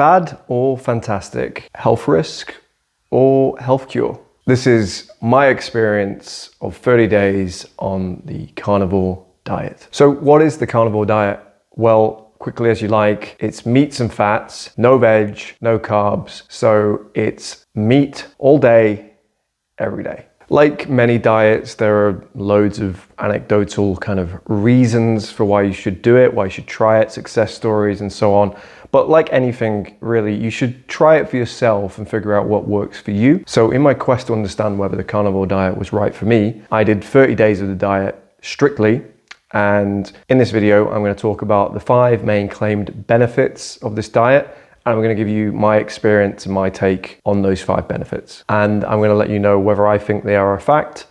Fad or fantastic? Health risk or health cure? This is my experience of 30 days on the carnivore diet. So what is the carnivore diet? Well, quickly as you like, it's meats and fats, no veg, no carbs. So it's meat all day, every day. Like many diets, there are loads of anecdotal kind of reasons for why you should do it, why you should try it, success stories and so on. But like anything, really, you should try it for yourself and figure out what works for you. So in my quest to understand whether the carnivore diet was right for me, I did 30 days of the diet strictly. And in this video, I'm going to talk about the 5 main claimed benefits of this diet. And I'm going to give you my experience and my take on those 5 benefits. And I'm going to let you know whether I think they are a fact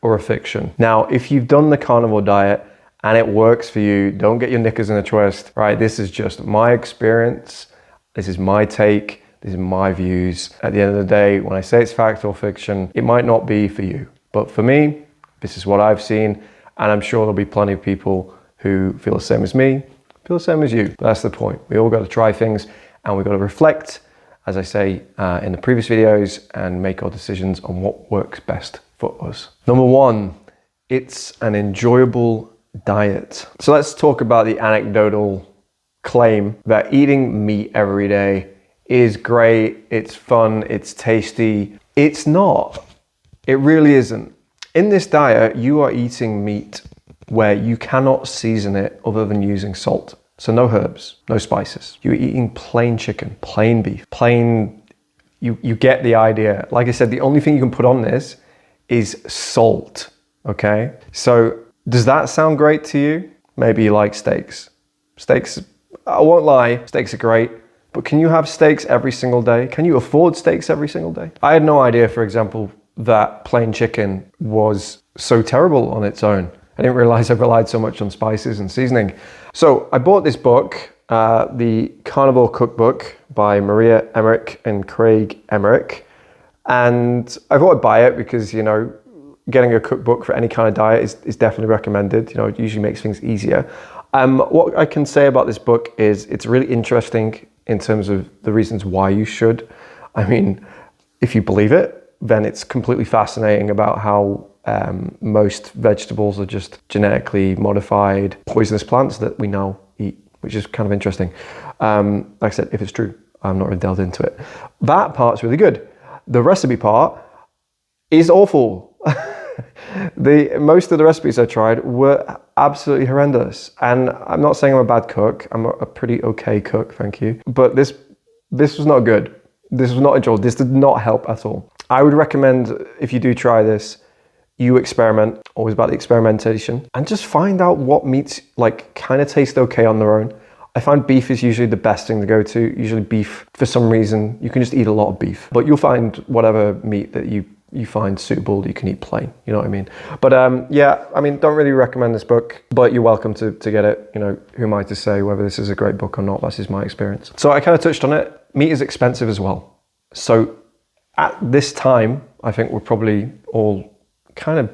or a fiction. Now, if you've done the carnivore diet and it works for you, don't get your knickers in a twist, right? This is just my experience. This is my take. This is my views. At the end of the day, when I say it's fact or fiction, it might not be for you. But for me, this is what I've seen. And I'm sure there'll be plenty of people who feel the same as me, feel the same as you. That's the point. We all got to try things. And we've got to reflect, as I say in the previous videos, and make our decisions on what works best for us. Number 1, it's an enjoyable diet. So let's talk about the anecdotal claim that eating meat every day is great, it's fun, it's tasty. It's not. It really isn't. In this diet, you are eating meat where you cannot season it other than using salt. So no herbs, no spices. You're eating plain chicken, plain beef, plain, you get the idea. Like I said, the only thing you can put on this is salt, okay? So does that sound great to you? Maybe you like steaks. Steaks, I won't lie, steaks are great, but can you have steaks every single day? Can you afford steaks every single day? I had no idea, for example, that plain chicken was so terrible on its own. I didn't realize I relied so much on spices and seasoning. So I bought this book, the Carnivore Cookbook by Maria Emmerich and Craig Emmerich. And I thought I'd buy it because, you know, getting a cookbook for any kind of diet is definitely recommended. You know, it usually makes things easier. What I can say about this book is it's really interesting in terms of the reasons why you should. I mean, if you believe it, then it's completely fascinating about how most vegetables are just genetically modified poisonous plants that we now eat, which is kind of interesting. Like I said, if it's true, I'm not really delved into it. That part's really good. The recipe part is awful. Most of the recipes I tried were absolutely horrendous. And I'm not saying I'm a bad cook. I'm a pretty okay cook, thank you. But this was not good. This was not enjoyable. This did not help at all. I would recommend, if you do try this, you experiment, always about the experimentation, and just find out what meats like kind of taste okay on their own. I find beef is usually the best thing to go to. Usually beef, for some reason, you can just eat a lot of beef, but you'll find whatever meat that you find suitable, you can eat plain, you know what I mean? But yeah, I mean, don't really recommend this book, but you're welcome to get it. You know, who am I to say whether this is a great book or not? That's just my experience. So I kind of touched on it. Meat is expensive as well. So at this time, I think we're probably all kind of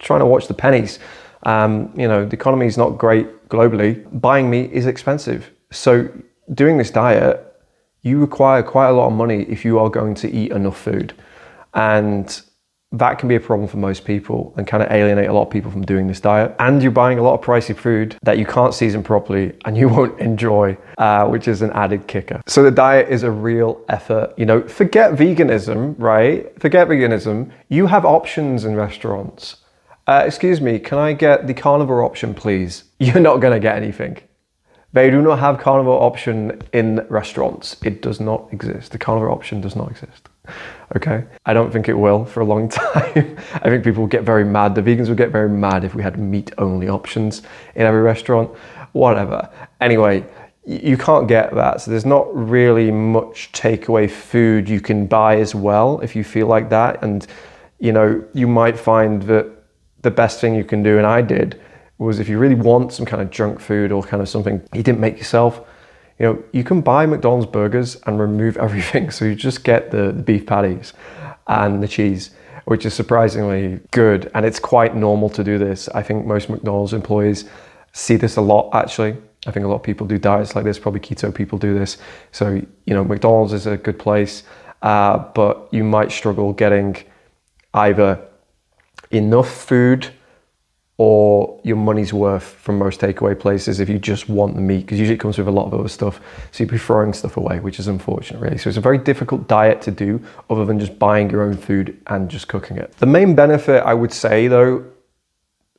trying to watch the pennies. You know, the economy is not great globally. Buying meat is expensive. So doing this diet, you require quite a lot of money if you are going to eat enough food. And that can be a problem for most people and kind of alienate a lot of people from doing this diet. And you're buying a lot of pricey food that you can't season properly and you won't enjoy, which is an added kicker. So the diet is a real effort. You know, forget veganism, right? Forget veganism. You have options in restaurants. Excuse me, can I get the carnivore option, please? You're not going to get anything. They do not have carnivore option in restaurants. It does not exist. The carnivore option does not exist. Okay? I don't think it will for a long time. I think people will get very mad. The vegans would get very mad if we had meat-only options in every restaurant. Whatever. Anyway, you can't get that. So there's not really much takeaway food you can buy as well if you feel like that. And, you know, you might find that the best thing you can do, and I did, was if you really want some kind of junk food or kind of something you didn't make yourself, you know, you can buy McDonald's burgers and remove everything. So you just get the beef patties and the cheese, which is surprisingly good. And it's quite normal to do this. I think most McDonald's employees see this a lot, actually. I think a lot of people do diets like this, probably keto people do this. So, McDonald's is a good place, but you might struggle getting either enough food or your money's worth from most takeaway places if you just want the meat, because usually it comes with a lot of other stuff. So you'd be throwing stuff away, which is unfortunate, really. So it's a very difficult diet to do other than just buying your own food and just cooking it. The main benefit, I would say, though,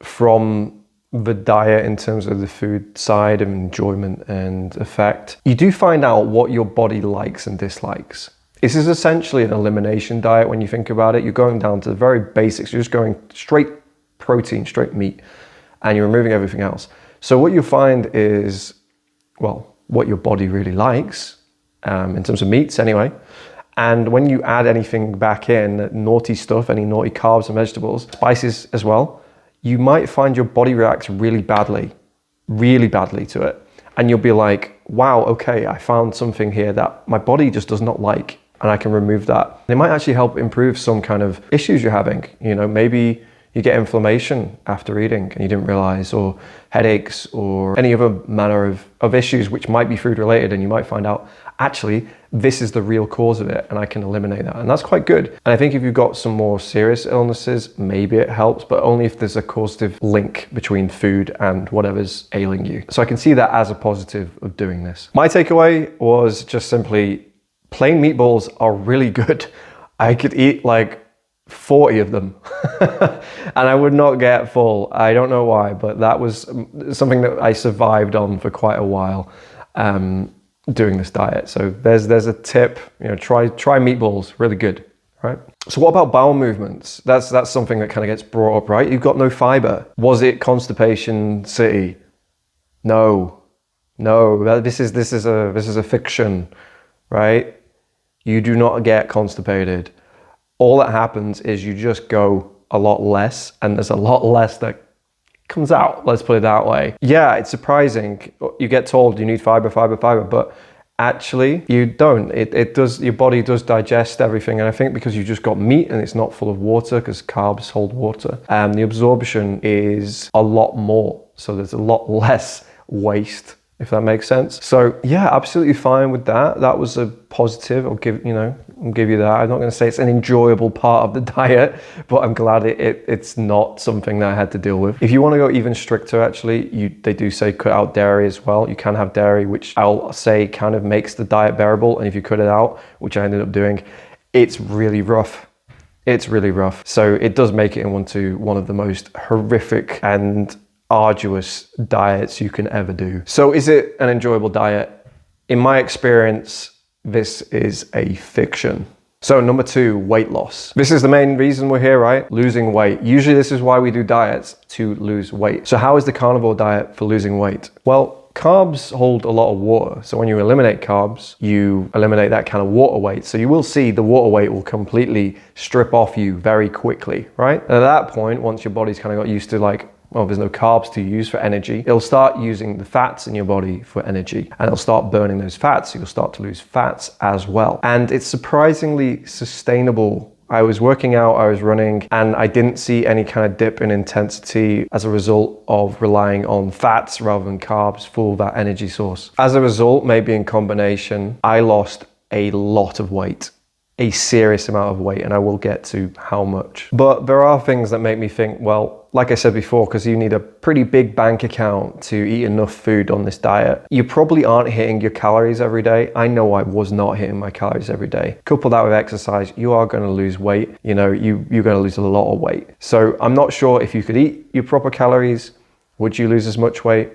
from the diet in terms of the food side of enjoyment and effect, you do find out what your body likes and dislikes. This is essentially an elimination diet when you think about it. You're going down to the very basics. You're just going straight protein, straight meat, and you're removing everything else. So what you find is, well, what your body really likes, in terms of meats anyway. And when you add anything back in, naughty stuff, any naughty carbs and vegetables, spices as well, you might find your body reacts really badly to it. And you'll be like, wow, okay, I found something here that my body just does not like, and I can remove that. It might actually help improve some kind of issues you're having. Maybe you get inflammation after eating and you didn't realize, or headaches, or any other manner of issues which might be food related, and you might find out, actually, this is the real cause of it and I can eliminate that. And that's quite good. And I think if you've got some more serious illnesses, maybe it helps, but only if there's a causative link between food and whatever's ailing you. So I can see that as a positive of doing this. My takeaway was just simply, plain meatballs are really good. I could eat like 40 of them and I would not get full. I don't know why, but that was something that I survived on for quite a while doing this diet. So there's a tip, try meatballs, really good, right? So what about bowel movements? That's something that kind of gets brought up, right? You've got no fiber. Was it constipation city? No, this is a fiction, right? You do not get constipated. All that happens is you just go a lot less, and there's a lot less that comes out, let's put it that way. Yeah, it's surprising. You get told you need fiber, but actually you don't. It does, your body does digest everything, and I think because you just got meat and it's not full of water, because carbs hold water, the absorption is a lot more, so there's a lot less waste, if that makes sense. So yeah, absolutely fine with that. That was a positive. I'll give you that. I'm not going to say it's an enjoyable part of the diet, but I'm glad it's not something that I had to deal with. If you want to go even stricter, actually, they do say cut out dairy as well. You can have dairy, which I'll say kind of makes the diet bearable. And if you cut it out, which I ended up doing, it's really rough. It's really rough. So it does make it into one of the most horrific and arduous diets you can ever do. So is it an enjoyable diet? In my experience, this is a fiction. So number 2, weight loss. This is the main reason we're here, right? Losing weight. Usually this is why we do diets, to lose weight. So how is the carnivore diet for losing weight? Well, carbs hold a lot of water. So when you eliminate carbs, you eliminate that kind of water weight. So you will see the water weight will completely strip off you very quickly, right? And at that point, once your body's kind of got used to there's no carbs to use for energy, it'll start using the fats in your body for energy, and it'll start burning those fats. So you'll start to lose fats as well. And it's surprisingly sustainable. I was working out, I was running, and I didn't see any kind of dip in intensity as a result of relying on fats rather than carbs for that energy source. As a result, maybe in combination, I lost a lot of weight. A serious amount of weight, and I will get to how much. But there are things that make me think, well, like I said before, because you need a pretty big bank account to eat enough food on this diet, you probably aren't hitting your calories every day. I know I was not hitting my calories every day. Couple that with exercise, you are going to lose weight. You're going to lose a lot of weight. So I'm not sure if you could eat your proper calories, would you lose as much weight?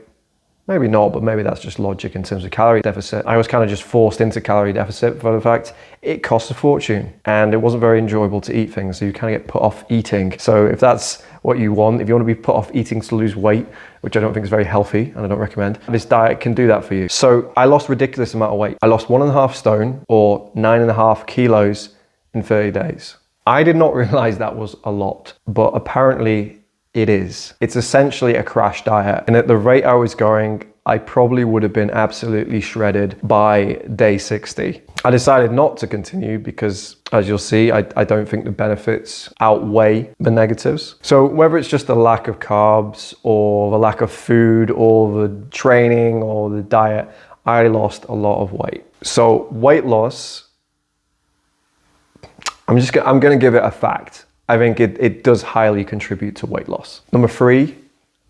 Maybe not, but maybe that's just logic in terms of calorie deficit. I was kind of just forced into calorie deficit for the fact it costs a fortune and it wasn't very enjoyable to eat things. So you kind of get put off eating. So if that's what you want, if you want to be put off eating to lose weight, which I don't think is very healthy and I don't recommend, this diet can do that for you. So I lost a ridiculous amount of weight. I lost 1.5 stone or 9.5 kilos in 30 days. I did not realize that was a lot, but apparently it is. It's essentially a crash diet. And at the rate I was going, I probably would have been absolutely shredded by day 60. I decided not to continue because, as you'll see, I don't think the benefits outweigh the negatives. So whether it's just the lack of carbs or the lack of food or the training or the diet, I lost a lot of weight. So weight loss, I'm going to give it a fact. I think it does highly contribute to weight loss. Number 3,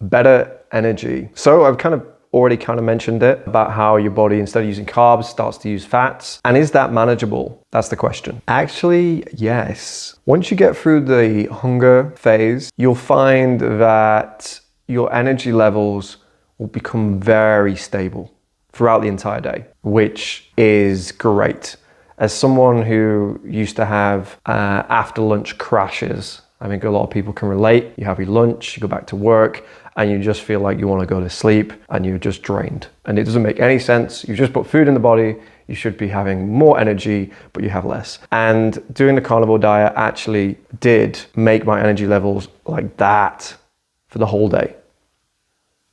better energy. So I've already mentioned it about how your body, instead of using carbs, starts to use fats. And is that manageable? That's the question. Actually, yes. Once you get through the hunger phase, you'll find that your energy levels will become very stable throughout the entire day, which is great. As someone who used to have after lunch crashes, I think a lot of people can relate. You have your lunch, you go back to work, and you just feel like you want to go to sleep and you're just drained. And it doesn't make any sense. You just put food in the body, you should be having more energy, but you have less. And doing the carnivore diet actually did make my energy levels like that for the whole day.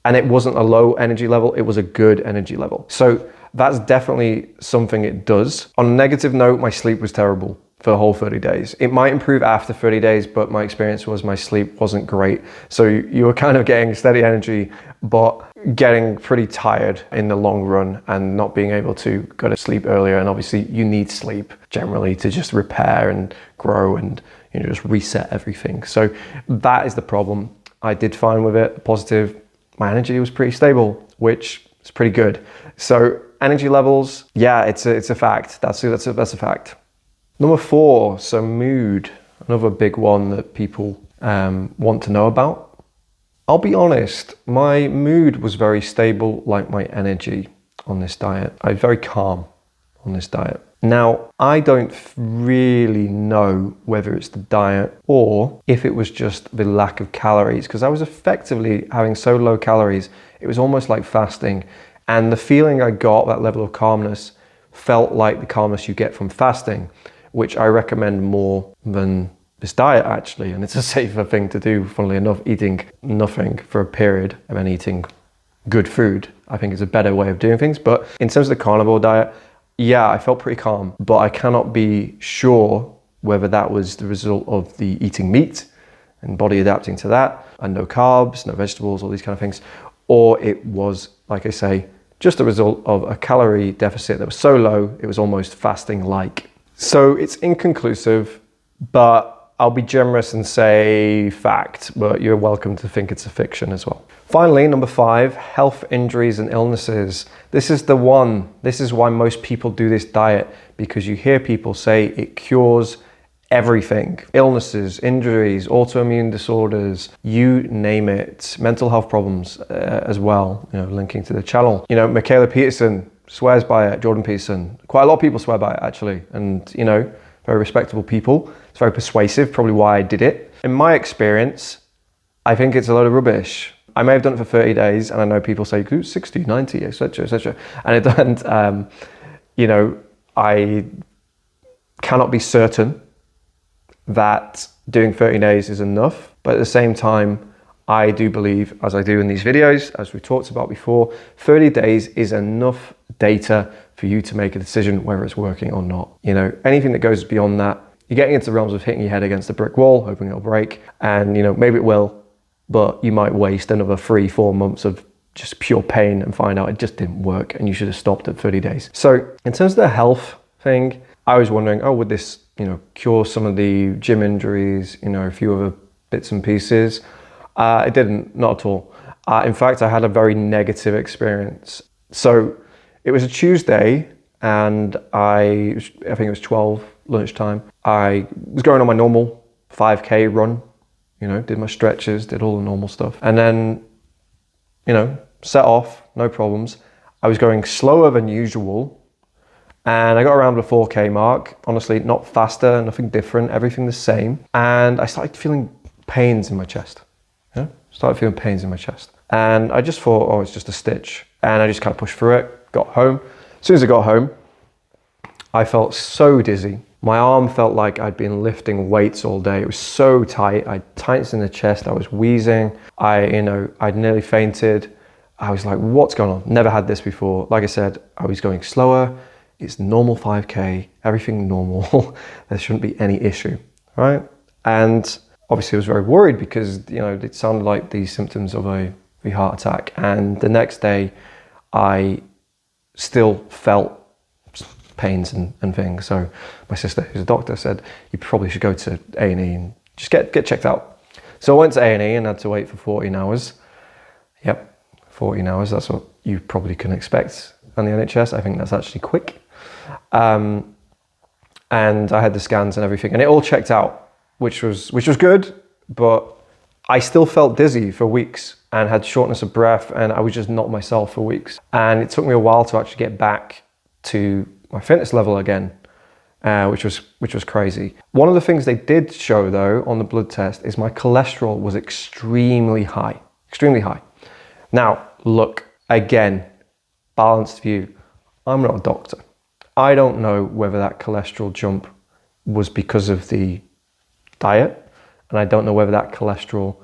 And it wasn't a low energy level, it was a good energy level. So that's definitely something it does. On a negative note, my sleep was terrible for the whole 30 days. It might improve after 30 days, but my experience was my sleep wasn't great. So you were kind of getting steady energy, but getting pretty tired in the long run and not being able to go to sleep earlier. And obviously you need sleep generally to just repair and grow and just reset everything. So that is the problem. I did fine with it, positive. My energy was pretty stable, which is pretty good. So energy levels, yeah, it's a fact. That's a fact. Number 4, so mood, another big one that people want to know about. I'll be honest, my mood was very stable, like my energy on this diet. I'm very calm on this diet. Now, I don't really know whether it's the diet or if it was just the lack of calories, because I was effectively having so low calories, it was almost like fasting. And the feeling I got, that level of calmness, felt like the calmness you get from fasting, which I recommend more than this diet actually. And it's a safer thing to do, funnily enough, eating nothing for a period and then eating good food. I think is a better way of doing things. But in terms of the carnivore diet, yeah, I felt pretty calm, but I cannot be sure whether that was the result of the eating meat and body adapting to that and no carbs, no vegetables, all these kind of things, or it was, like I say, just a result of a calorie deficit that was so low, it was almost fasting-like. So it's inconclusive, but I'll be generous and say fact, but you're welcome to think it's a fiction as well. Finally, number 5, health injuries and illnesses. This is the one. This is why most people do this diet, because you hear people say it cures everything. Illnesses, injuries, autoimmune disorders, you name it. Mental health problems as well, linking to the channel. Mikhaila Peterson swears by it, Jordan Peterson. Quite a lot of people swear by it actually. And, very respectable people. It's very persuasive, probably why I did it. In my experience, I think it's a load of rubbish. I may have done it for 30 days and I know people say 60, 90, etc., etc. And it doesn't, I cannot be certain that doing 30 days is enough. But at the same time, I do believe, as I do in these videos, as we talked about before, 30 days is enough data for you to make a decision whether it's working or not. Anything that goes beyond that, you're getting into the realms of hitting your head against a brick wall, hoping it'll break. And, maybe it will, but you might waste another 3-4 months of just pure pain and find out it just didn't work and you should have stopped at 30 days. So in terms of the health thing, I was wondering, would this, cure some of the gym injuries, a few other bits and pieces? It didn't, not at all. In fact, I had a very negative experience. So it was a Tuesday and I think it was 12 lunchtime. I was going on my normal 5K run, did my stretches, did all the normal stuff. And then, set off, no problems. I was going slower than usual. And I got around the 4K mark, honestly, not faster, nothing different, everything the same. And I started feeling pains in my chest. Started feeling pains in my chest. And I just thought, it's just a stitch. And I just kind of pushed through it, got home. As soon as I got home, I felt so dizzy. My arm felt like I'd been lifting weights all day. It was so tight. I had tightness in the chest. I was wheezing. I'd nearly fainted. I was like, what's going on? Never had this before. Like I said, I was going slower. It's normal 5K, everything normal. There shouldn't be any issue, right? And obviously I was very worried because, you know, it sounded like the symptoms of a heart attack. And the next day I still felt pains and things. So my sister, who's a doctor, said, you probably should go to A&E and just get checked out. So I went to A&E and had to wait for 14 hours. Yep, 14 hours, that's what you probably can expect on the NHS. I think that's actually quick. And I had the scans and everything, and it all checked out, which was good, but I still felt dizzy for weeks and had shortness of breath, and I was just not myself for weeks. And it took me a while to actually get back to my fitness level again, which was crazy. One of the things they did show though on the blood test is my cholesterol was extremely high. Now, look, again, balanced view. I'm not a doctor. I don't know whether that cholesterol jump was because of the diet, and I don't know whether that cholesterol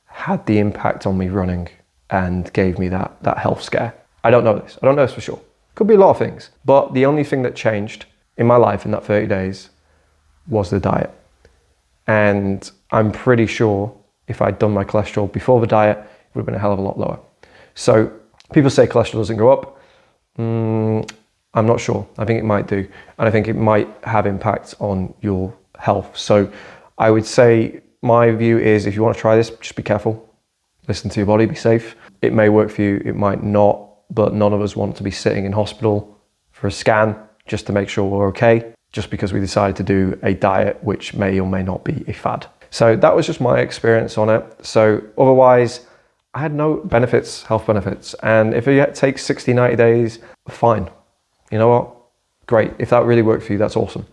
had the impact on me running and gave me that health scare. I don't know this. I don't know this for sure. Could be a lot of things. But the only thing that changed in my life in that 30 days was the diet. And I'm pretty sure if I'd done my cholesterol before the diet, it would have been a hell of a lot lower. So people say cholesterol doesn't go up. I'm not sure. I think it might do. And I think it might have impact on your health. So I would say my view is, if you want to try this, just be careful. Listen to your body, be safe. It may work for you, it might not, but none of us want to be sitting in hospital for a scan just to make sure we're okay, just because we decided to do a diet which may or may not be a fad. So that was just my experience on it. So otherwise, I had no benefits, health benefits. And if it takes 60, 90 days, fine. You know what? Great. If that really worked for you, that's awesome.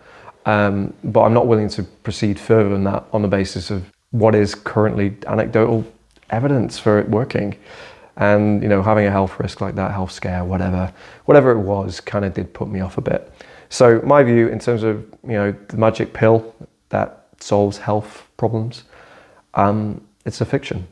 But I'm not willing to proceed further than that on the basis of what is currently anecdotal evidence for it working. And, you know, having a health risk like that, health scare, whatever it was, kind of did put me off a bit. So my view in terms of, you know, the magic pill that solves health problems, it's a fiction.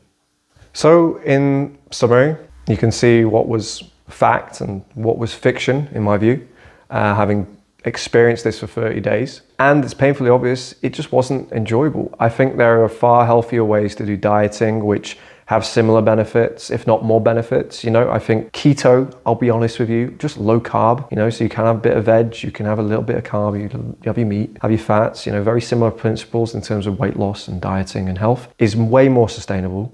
So in summary, you can see what was fact and what was fiction in my view, having experienced this for 30 days. And it's painfully obvious, it just wasn't enjoyable. I think there are far healthier ways to do dieting, which have similar benefits, if not more benefits. You know, I think keto, I'll be honest with you, just low carb, you know, so you can have a bit of veg, you can have a little bit of carb, you have your meat, have your fats, you know, very similar principles in terms of weight loss and dieting and health, is way more sustainable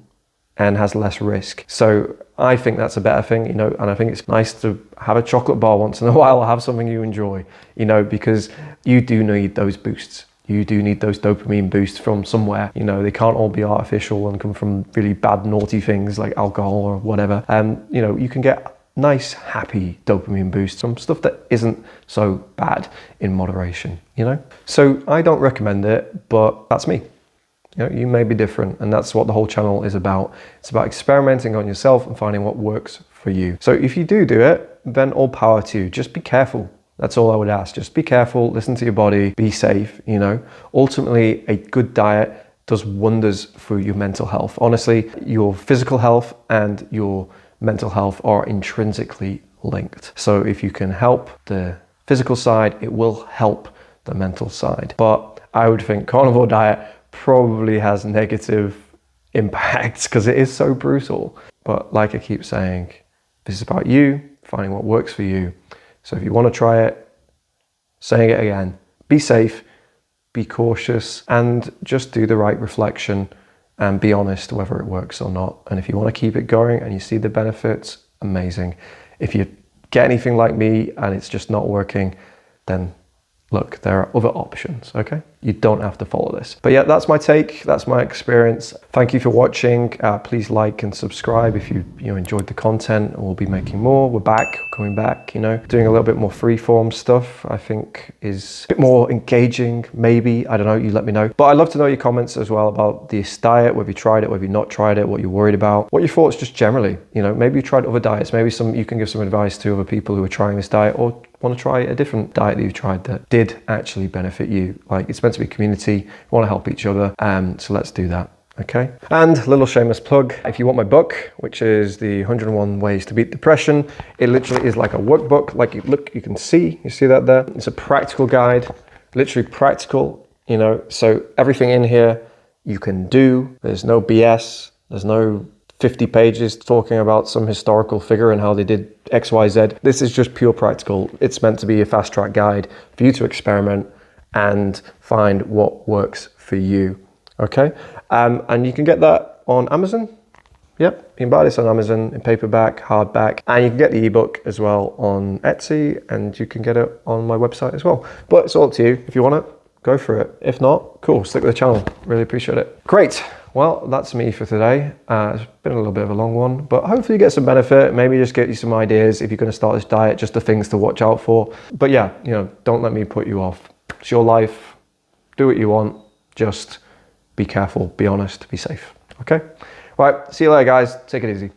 and has less risk. So I think that's a better thing, you know, and I think it's nice to have a chocolate bar once in a while, or have something you enjoy, you know, because you do need those boosts. You do need those dopamine boosts from somewhere. You know, they can't all be artificial and come from really bad, naughty things like alcohol or whatever. You know, you can get nice, happy dopamine boosts from stuff that isn't so bad in moderation, you know? So I don't recommend it, but that's me. You know, you may be different, and that's what the whole channel is about. It's about experimenting on yourself and finding what works for you. So if you do it, then all power to you. Just be careful. That's all I would ask. Just be careful, listen to your body, be safe, you know. Ultimately, a good diet does wonders for your mental health. Honestly, your physical health and your mental health are intrinsically linked. So if you can help the physical side, it will help the mental side. But I would think carnivore diet probably has negative impacts because it is so brutal. But like I keep saying, this is about you, finding what works for you. So if you want to try it, saying it again, be safe, be cautious, and just do the right reflection and be honest whether it works or not. And if you want to keep it going and you see the benefits, amazing. If you get anything like me and it's just not working, then look, there are other options, okay? You don't have to follow this. But yeah, that's my take, that's my experience. Thank you for watching. Please like and subscribe if you enjoyed the content. We'll be making more. We're coming back, you know, doing a little bit more freeform stuff, I think is a bit more engaging, maybe, I don't know, you let me know. But I'd love to know your comments as well about this diet, whether you tried it, whether you've not tried it, what you're worried about, what your thoughts just generally, you know, maybe you tried other diets, maybe you can give some advice to other people who are trying this diet or want to try a different diet that you've tried that did actually benefit you. Like, it's meant to be a community, we want to help each other, so let's do that. Okay. And little shameless plug, if you want my book, which is the 101 Ways to Beat Depression, it literally is like a workbook. Like you can see, you see that there? It's a practical guide, literally practical, you know, so everything in here you can do. There's no BS. There's no 50 pages talking about some historical figure and how they did X, Y, Z. This is just pure practical. It's meant to be a fast track guide for you to experiment and find what works for you. Okay, and you can get that on Amazon. Yep, you can buy this on Amazon in paperback, hardback, and you can get the ebook as well on Etsy, and you can get it on my website as well. But it's all up to you. If you want it, go for it. If not, cool, stick with the channel. Really appreciate it. Great. Well, that's me for today. It's been a little bit of a long one, but hopefully you get some benefit. Maybe just get you some ideas if you're going to start this diet, just the things to watch out for. But yeah, you know, don't let me put you off. It's your life. Do what you want. Just be careful, be honest, be safe. Okay? Right, see you later, guys. Take it easy.